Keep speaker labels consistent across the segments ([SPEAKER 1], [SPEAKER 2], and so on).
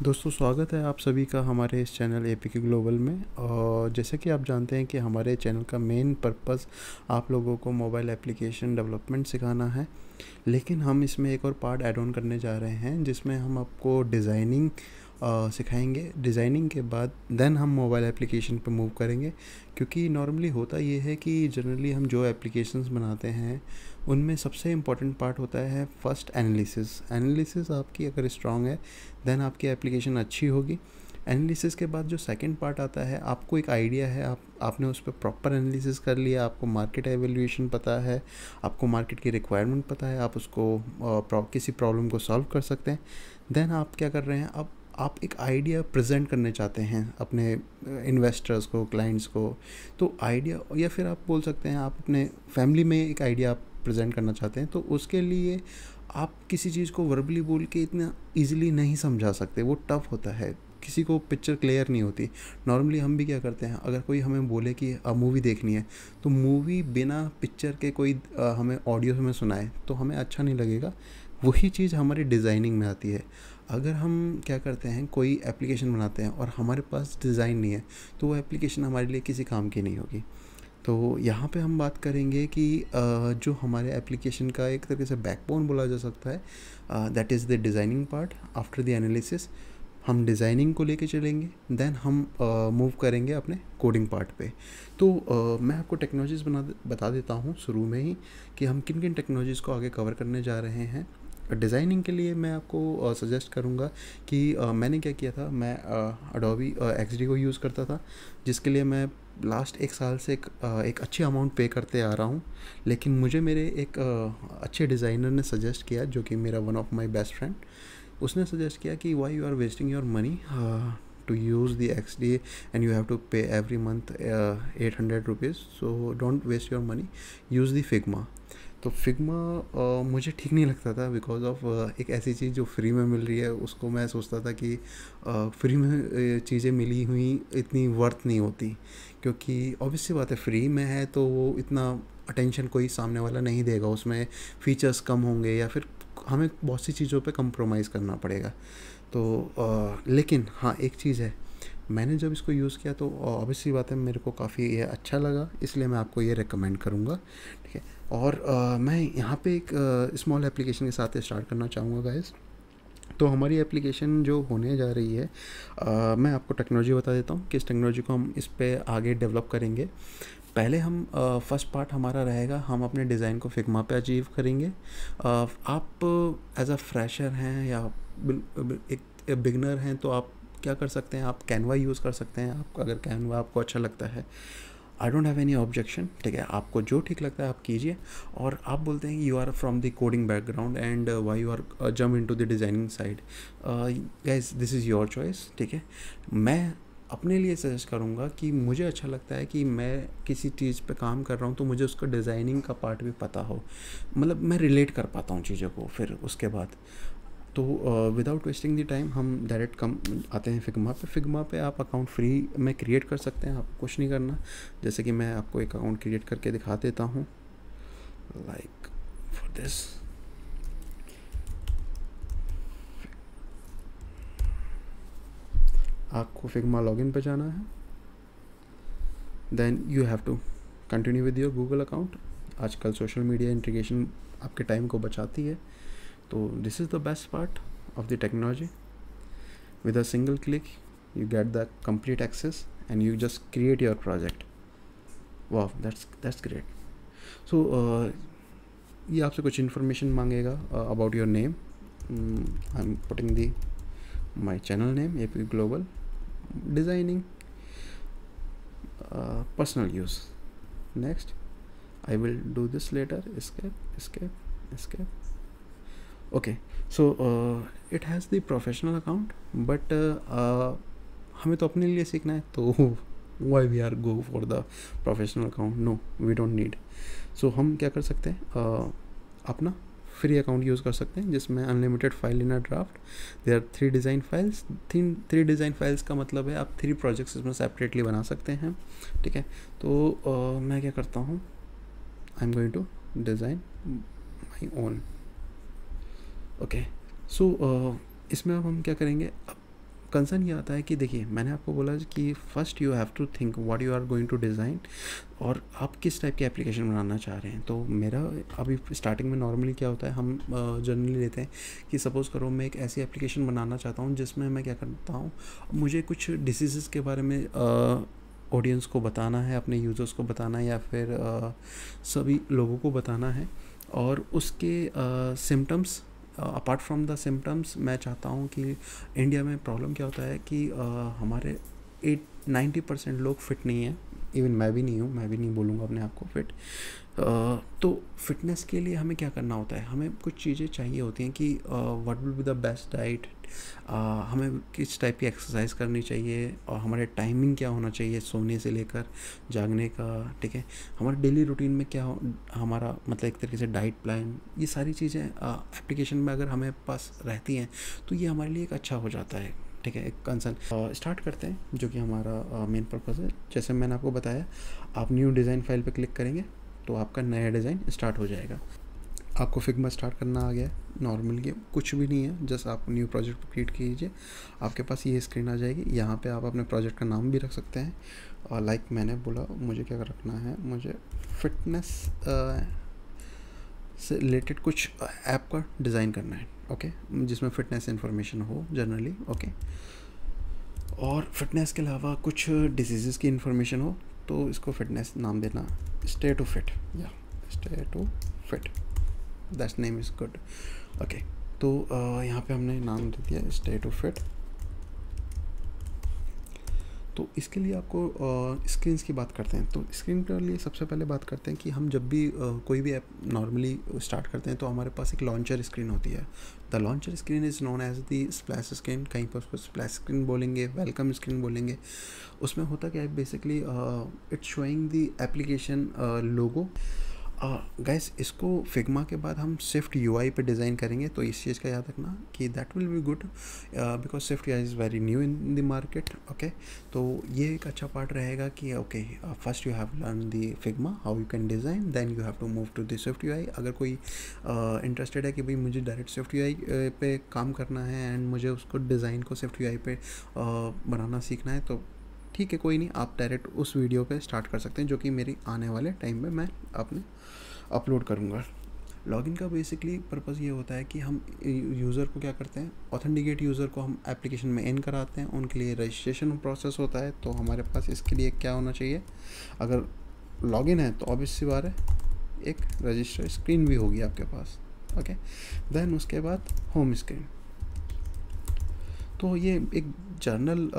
[SPEAKER 1] दोस्तों, स्वागत है आप सभी का हमारे इस चैनल एपीके ग्लोबल में। और जैसे कि आप जानते हैं कि हमारे चैनल का मेन पर्पस आप लोगों को मोबाइल एप्लीकेशन डेवलपमेंट सिखाना है। लेकिन हम इसमें एक और पार्ट ऐड ऑन करने जा रहे हैं जिसमें हम आपको डिज़ाइनिंग सिखाएंगे। डिज़ाइनिंग के बाद देन हम मोबाइल एप्लीकेशन पर मूव करेंगे, क्योंकि नॉर्मली होता ये है कि जनरली हम जो एप्लीकेशंस बनाते हैं उनमें सबसे इम्पॉर्टेंट पार्ट होता है फर्स्ट एनालिसिस आपकी अगर स्ट्रांग है देन आपकी एप्लीकेशन अच्छी होगी। एनालिसिस के बाद जो सेकंड पार्ट आता है, आपको एक आइडिया है, आपने उस पर प्रॉपर एनालिसिस कर लिया, आपको मार्केट एवेल्यूएशन पता है, आपको मार्केट की रिक्वायरमेंट पता है, आप उसको किसी प्रॉब्लम को सॉल्व कर सकते हैं। देन आप क्या कर रहे हैं, अब आप एक आइडिया प्रेजेंट करने चाहते हैं अपने इन्वेस्टर्स को, क्लाइंट्स को। तो आइडिया, या फिर आप बोल सकते हैं आप अपने फैमिली में एक आइडिया आप प्रेजेंट करना चाहते हैं, तो उसके लिए आप किसी चीज़ को वर्बली बोल के इतना इजीली नहीं समझा सकते, वो टफ होता है, किसी को पिक्चर क्लियर नहीं होती। नॉर्मली हम भी क्या करते हैं, अगर कोई हमें बोले कि मूवी देखनी है, तो मूवी बिना पिक्चर के कोई हमें ऑडियो में सुनाए तो हमें अच्छा नहीं लगेगा। वही चीज़ हमारी डिज़ाइनिंग में आती है। अगर हम क्या करते हैं, कोई एप्लीकेशन बनाते हैं और हमारे पास डिज़ाइन नहीं है, तो वो एप्लीकेशन हमारे लिए किसी काम की नहीं होगी। तो यहाँ पे हम बात करेंगे कि जो हमारे एप्लीकेशन का एक तरीके से बैकबोन बोला जा सकता है, that is the designing part. After the analysis हम डिज़ाइनिंग को लेके चलेंगे, देन हम मूव करेंगे अपने कोडिंग पार्ट पे। तो मैं आपको टेक्नोलॉजीज़ बता देता हूँ शुरू में ही कि हम किन किन टेक्नोलॉजीज़ को आगे कवर करने जा रहे हैं। डिज़ाइनिंग के लिए मैं आपको सजेस्ट करूँगा कि मैंने क्या किया था, मैं अडोबी एक्सडी को यूज़ करता था, जिसके लिए मैं लास्ट एक साल से एक अच्छी अमाउंट पे करते आ रहा हूँ। लेकिन मुझे मेरे एक अच्छे डिज़ाइनर ने सजेस्ट किया, जो कि मेरा one of my best friend, उसने सजेस्ट किया कि why you are wasting your money to use the XD and you have to pay every month 800 rupees, so don't waste your money, use the Figma। तो Figma मुझे ठीक नहीं लगता था, because of एक ऐसी चीज़ जो फ्री में मिल रही है उसको मैं सोचता था कि फ्री में चीज़ें मिली हुई इतनी वर्थ नहीं होती, क्योंकि ऑब्वियस सी बात है फ्री में है तो वो इतना अटेंशन कोई सामने वाला नहीं देगा, उसमें फ़ीचर्स कम होंगे या फिर हमें बहुत सी चीज़ों पे कंप्रोमाइज़ करना पड़ेगा। तो लेकिन हाँ, एक चीज़ है, मैंने जब इसको यूज़ किया तो ऑब्वियसली बात है मेरे को काफ़ी ये अच्छा लगा, इसलिए मैं आपको ये रेकमेंड करूँगा, ठीक है। और मैं यहाँ पे एक स्मॉल एप्लीकेशन के साथ स्टार्ट करना चाहूँगा गाइस। तो हमारी एप्लीकेशन जो होने जा रही है, मैं आपको टेक्नोलॉजी बता देता हूँ कि इस टेक्नोलॉजी को हम इस पे आगे डेवलप करेंगे। पहले हम फर्स्ट पार्ट हमारा रहेगा, हम अपने डिज़ाइन को फिग्मा पे अचीव करेंगे। आप एज अ फ्रेशर हैं या एक बिगनर हैं तो आप क्या कर सकते हैं, आप कैनवा यूज़ कर सकते हैं। आप अगर कैनवा आपको अच्छा लगता है, I don't have any objection, ठीक है, आपको जो ठीक लगता है आप कीजिए। और आप बोलते हैं you are from the coding background and why you are jump into the designing side, guys this is your choice, ठीक है। मैं अपने लिए सजेस्ट करूँगा कि मुझे अच्छा लगता है कि मैं किसी चीज़ पे काम कर रहा हूँ तो मुझे उसका डिज़ाइनिंग का पार्ट भी पता हो, मतलब मैं रिलेट कर पाता हूँ चीज़ों को। फिर उसके बाद तो विदाउट वेस्टिंग द टाइम हम डायरेक्ट कम आते हैं फिग्मा पे। फिग्मा पे आप अकाउंट फ्री में क्रिएट कर सकते हैं, आपको कुछ नहीं करना। जैसे कि मैं आपको एक अकाउंट क्रिएट करके दिखा देता हूँ, लाइक फॉर दिस। आपको फिग्मा लॉगिन पे जाना है, then you have to continue with your Google account. आजकल सोशल मीडिया इंटीग्रेशन आपके टाइम को बचाती है, तो this is the best part of the technology. With a single click you get the complete access and you just create your project. Wow, that's great. So ये आपसे कुछ information मांगेगा about your name. I'm putting the my channel name AP Global, designing, personal use. Next, I will do this later. Escape. Okay, so it has the professional account, but हमें तो अपने लिए सीखना है, तो why we are go for the professional account? No, we don't need. So हम क्या कर सकते हैं, अपना फ्री अकाउंट यूज़ कर सकते हैं जिसमें unlimited file in a draft. There 3 design files. 3 design files का मतलब है आप 3 प्रोजेक्ट्स इसमें सेपरेटली बना सकते हैं, ठीक है। तो मैं क्या करता हूँ, I am going to design my own. Okay, so इसमें अब हम क्या करेंगे, कंसर्न ये आता है कि देखिए मैंने आपको बोला कि first you have to think what you are going to design और आप किस टाइप की एप्लीकेशन बनाना चाह रहे हैं। तो मेरा अभी स्टार्टिंग में नॉर्मली क्या होता है, हम जनरली लेते हैं कि सपोज़ करो मैं एक ऐसी एप्लीकेशन बनाना चाहता हूँ जिसमें मैं क्या करता हूँ, मुझे कुछ डिसीज़ के बारे में ऑडियंस को बताना है, अपने यूज़र्स को बताना है या फिर सभी लोगों को बताना है, और उसके symptoms, apart from the symptoms मैं चाहता हूँ कि इंडिया में प्रॉब्लम क्या होता है कि हमारे 90% लोग फिट नहीं हैं। इवन मैं भी नहीं हूँ, मैं भी नहीं बोलूँगा अपने आप को फिट। तो फिटनेस के लिए हमें क्या करना होता है, हमें कुछ चीज़ें चाहिए होती हैं कि what will be the best diet, हमें किस टाइप की एक्सरसाइज करनी चाहिए और हमारे टाइमिंग क्या होना चाहिए सोने से लेकर जागने का, ठीक है, हमारे डेली रूटीन में क्या हमारा मतलब एक तरीके से डाइट प्लान, ये सारी चीज़ें एप्लीकेशन में अगर हमें पास रहती हैं तो ये हमारे लिए एक अच्छा हो जाता है, ठीक है। एक कंसर्न स्टार्ट करते हैं जो कि हमारा मेन पर्पज़ है। जैसे मैंने आपको बताया, आप न्यू डिज़ाइन फाइल पे क्लिक करेंगे तो आपका नया डिज़ाइन स्टार्ट हो जाएगा। आपको फिग्मा स्टार्ट करना आ गया है। नॉर्मली कुछ भी नहीं है, जस्ट आप न्यू प्रोजेक्ट क्रिएट कीजिए, आपके पास ये स्क्रीन आ जाएगी। यहाँ पे आप अपने प्रोजेक्ट का नाम भी रख सकते हैं, और लाइक मैंने बोला मुझे क्या रखना है, मुझे फिटनेस से रिलेटेड कुछ ऐप का डिज़ाइन करना है, ओके, जिसमें फ़िटनेस इन्फॉर्मेशन हो जनरली, ओके, और फिटनेस के अलावा कुछ डिजीज़ की इन्फॉर्मेशन हो, तो इसको फिटनेस नाम देना, स्टे टू फिट, या stay to fit, that's name is good, okay. तो यहाँ पे हमने नाम दे दिया स्टे टू फिट। तो इसके लिए आपको स्क्रीन्स की बात करते हैं। तो स्क्रीन के लिए सबसे पहले बात करते हैं कि हम जब भी कोई भी ऐप नॉर्मली स्टार्ट करते हैं तो हमारे पास एक लॉन्चर स्क्रीन होती है। The launcher screen is known as the splash screen, कहीं पर उसको स्प्लैश स्क्रीन बोलेंगे, वेलकम स्क्रीन बोलेंगे। उसमें होता क्या है, basically it's showing the application logo. Guys, इसको फिग्मा के बाद हम स्विफ्ट यूआई पे डिज़ाइन करेंगे, तो इस चीज़ का याद रखना कि that will be good because Swift UI is very new in the market, okay. तो ये एक अच्छा पार्ट रहेगा कि okay, first you have learn the Figma how you can design, then you have to move to the Swift UI. अगर कोई interested है कि भाई मुझे डायरेक्ट स्विफ्ट यूआई पे काम करना है एंड मुझे उसको डिज़ाइन को स्विफ्ट यूआई पे बनाना सीखना है, तो ठीक है, कोई नहीं, आप डायरेक्ट उस वीडियो पे स्टार्ट कर सकते हैं, जो कि मेरी आने वाले टाइम में मैं अपने अपलोड करूँगा। लॉगिन का बेसिकली पर्पज़ ये होता है कि हम यूज़र को क्या करते हैं, ऑथेंटिकेट यूज़र को हम एप्लीकेशन में इन कराते हैं, उनके लिए रजिस्ट्रेशन प्रोसेस होता है। तो हमारे पास इसके लिए क्या होना चाहिए, अगर लॉगिन है तो ऑब्वियस सी बात है एक रजिस्टर स्क्रीन भी होगी आपके पास, ओके। देन उसके बाद होम स्क्रीन। तो ये एक जर्नल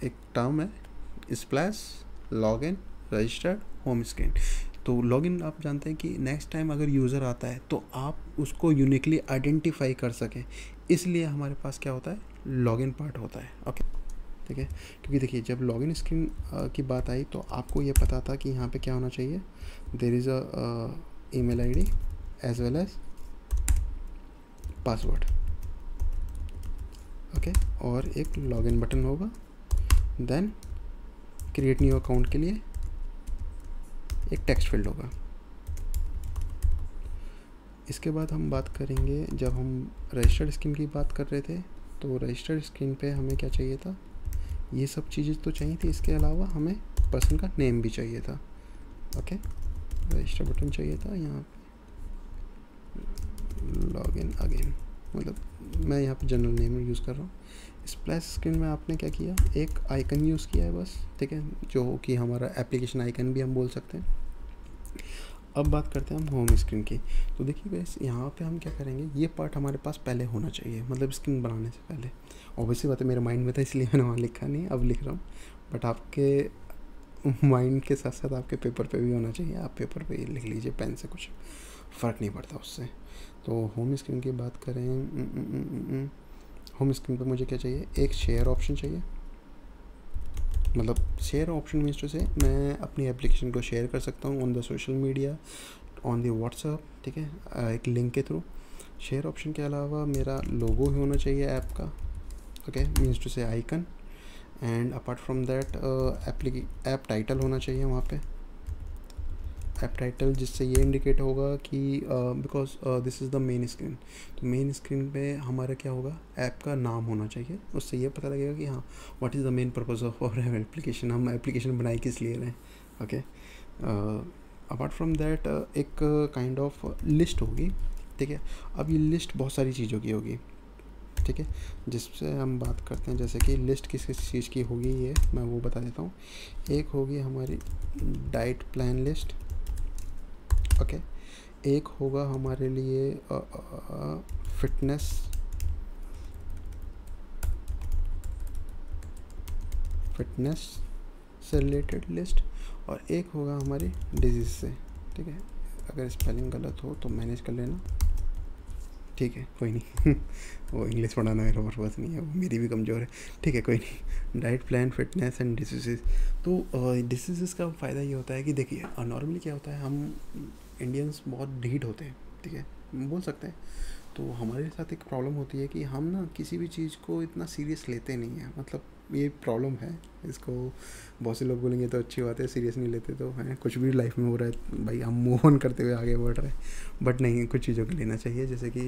[SPEAKER 1] एक टर्म है, splash, login, registered, home screen. तो लॉगिन आप जानते हैं कि नेक्स्ट टाइम अगर यूज़र आता है तो आप उसको यूनिकली आइडेंटिफाई कर सकें, इसलिए हमारे पास क्या होता है, लॉगिन पार्ट होता है, ओके, ठीक है। क्योंकि देखिए जब लॉगिन स्क्रीन की बात आई तो आपको ये पता था कि यहाँ पे क्या होना चाहिए, there is a email ID as well as password, okay, और एक लॉगिन बटन होगा। देन क्रिएट न्यू अकाउंट के लिए एक टेक्स्ट फील्ड होगा। इसके बाद हम बात करेंगे, जब हम रजिस्टर्ड स्क्रीन की बात कर रहे थे तो रजिस्टर्ड स्क्रीन पे हमें क्या चाहिए था, ये सब चीज़ें तो चाहिए थी, इसके अलावा हमें पर्सन का नेम भी चाहिए था, ओके। रजिस्टर बटन चाहिए था, यहाँ पे लॉगिन अगेन, मतलब मैं यहाँ पे जनरल नेम यूज़ कर रहा हूँ। स्प्लैश स्क्रीन में आपने क्या किया, एक आइकन यूज़ किया है बस, ठीक है, जो कि हमारा एप्लीकेशन आइकन भी हम बोल सकते हैं। अब बात करते हैं हम होम स्क्रीन की। तो देखिए गाइस, यहाँ पे हम क्या करेंगे, ये पार्ट हमारे पास पहले होना चाहिए, मतलब स्क्रीन बनाने से पहले। ऑब्वियसली बात है, मेरे माइंड में था इसलिए मैंने वहाँ लिखा नहीं, अब लिख रहा हूँ, बट आपके माइंड के साथ साथ आपके पेपर पे भी होना चाहिए। आप पेपर पे लिख लीजिए पेन से, कुछ फ़र्क नहीं पड़ता उससे। तो होम स्क्रीन की बात करें, होम स्क्रीन पे मुझे क्या चाहिए, एक शेयर ऑप्शन चाहिए। मतलब शेयर ऑप्शन मीन्स टू से मैं अपनी एप्लीकेशन को शेयर कर सकता हूँ on the social media, on the WhatsApp, ठीक है, एक लिंक के थ्रू। शेयर ऑप्शन के अलावा मेरा लोगो ही होना चाहिए ऐप का, ओके, मीन्स टू से icon. And apart from that app title होना चाहिए वहाँ पे। ऐप टाइटल, जिससे ये इंडिकेट होगा कि because this is the main screen, तो मेन स्क्रीन पे हमारा क्या होगा, ऐप का नाम होना चाहिए। उससे ये पता लगेगा कि हाँ what is the main purpose of our application, हम एप्लीकेशन बनाए किस लिए रहे हैं। ओके, अपार्ट फ्रॉम दैट एक काइंड ऑफ लिस्ट होगी, ठीक है। अब ये लिस्ट बहुत सारी चीज़ों की होगी, ठीक है, जिससे हम बात करते हैं। जैसे कि लिस्ट किस किस चीज़ की होगी ये मैं वो बता देता हूँ। एक होगी हमारी डाइट प्लान लिस्ट, ओके। एक होगा हमारे लिए फिटनेस से रिलेटेड लिस्ट, और एक होगा हमारी डिजीज़ से, ठीक है। अगर स्पेलिंग गलत हो तो मैनेज कर लेना, ठीक है, कोई नहीं वो इंग्लिश पढ़ाना मेरा पर्पज़ नहीं है, वो मेरी भी कमज़ोर है, ठीक है, कोई नहीं। Diet plan, fitness and disease. तो डिसीज़ का फ़ायदा ये होता है कि देखिए नॉर्मली क्या होता है, हम इंडियंस बहुत ढीठ होते हैं, ठीक है, बोल सकते हैं। तो हमारे साथ एक प्रॉब्लम होती है कि हम ना किसी भी चीज़ को इतना सीरियस लेते नहीं हैं, मतलब ये प्रॉब्लम है। इसको बहुत से लोग बोलेंगे तो अच्छी बात है, सीरियस नहीं लेते तो हैं, कुछ भी लाइफ में हो रहा है भाई हम मूव ऑन करते हुए आगे बढ़ रहे हैं, बट नहीं, कुछ चीज़ों को लेना चाहिए। जैसे कि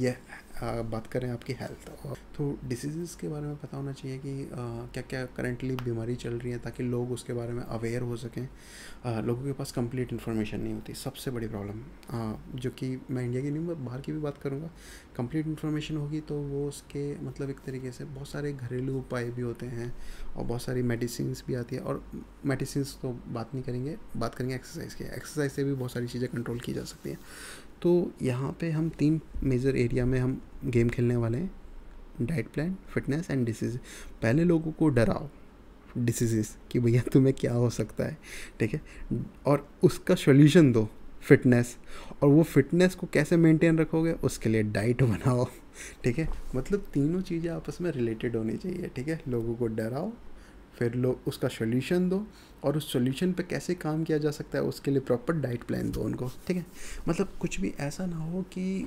[SPEAKER 1] ये बात करें आपकी हेल्थ, तो डिसीज़ के बारे में पता होना चाहिए कि क्या क्या करंटली बीमारी चल रही है, ताकि लोग उसके बारे में अवेयर हो सकें। लोगों के पास कंप्लीट इन्फॉर्मेशन नहीं होती, सबसे बड़ी प्रॉब्लम, जो कि मैं इंडिया की नहीं, मैं बाहर की भी बात करूँगा। कंप्लीट इन्फॉर्मेशन होगी तो वो उसके मतलब एक तरीके से बहुत सारे घरेलू उपाय भी होते हैं और बहुत सारी मेडिसिन्स भी आती है। और मेडिसिन्स तो बात नहीं करेंगे, बात करेंगे एक्सरसाइज की। एक्सरसाइज से भी बहुत सारी चीज़ें कंट्रोल की जा सकती हैं। तो यहाँ पे हम 3 मेजर एरिया में हम गेम खेलने वाले हैं, diet plan, fitness and disease. पहले लोगों को डराओ डिसीज़ कि भैया तुम्हें क्या हो सकता है, ठीक है, और उसका सॉल्यूशन दो, फिटनेस। और वो फिटनेस को कैसे मेंटेन रखोगे, उसके लिए डाइट बनाओ, ठीक है। मतलब तीनों चीज़ें आपस में रिलेटेड होनी चाहिए, ठीक है। लोगों को डराओ, फिर लोग उसका सॉल्यूशन दो, और उस सॉल्यूशन पे कैसे काम किया जा सकता है उसके लिए प्रॉपर डाइट प्लान दो उनको, ठीक है। मतलब कुछ भी ऐसा ना हो कि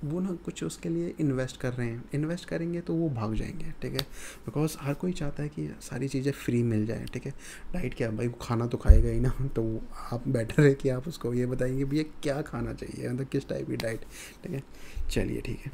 [SPEAKER 1] वो ना कुछ उसके लिए इन्वेस्ट कर रहे हैं, इन्वेस्ट करेंगे तो वो भाग जाएंगे, ठीक है। बिकॉज हर कोई चाहता है कि सारी चीज़ें फ्री मिल जाए, ठीक है। डाइट क्या भाई, खाना तो खाएगा ही ना, तो आप बेटर है कि आप उसको ये बताएंगे भैया क्या खाना चाहिए, मतलब किस टाइप की डाइट, ठीक है। चलिए ठीक है।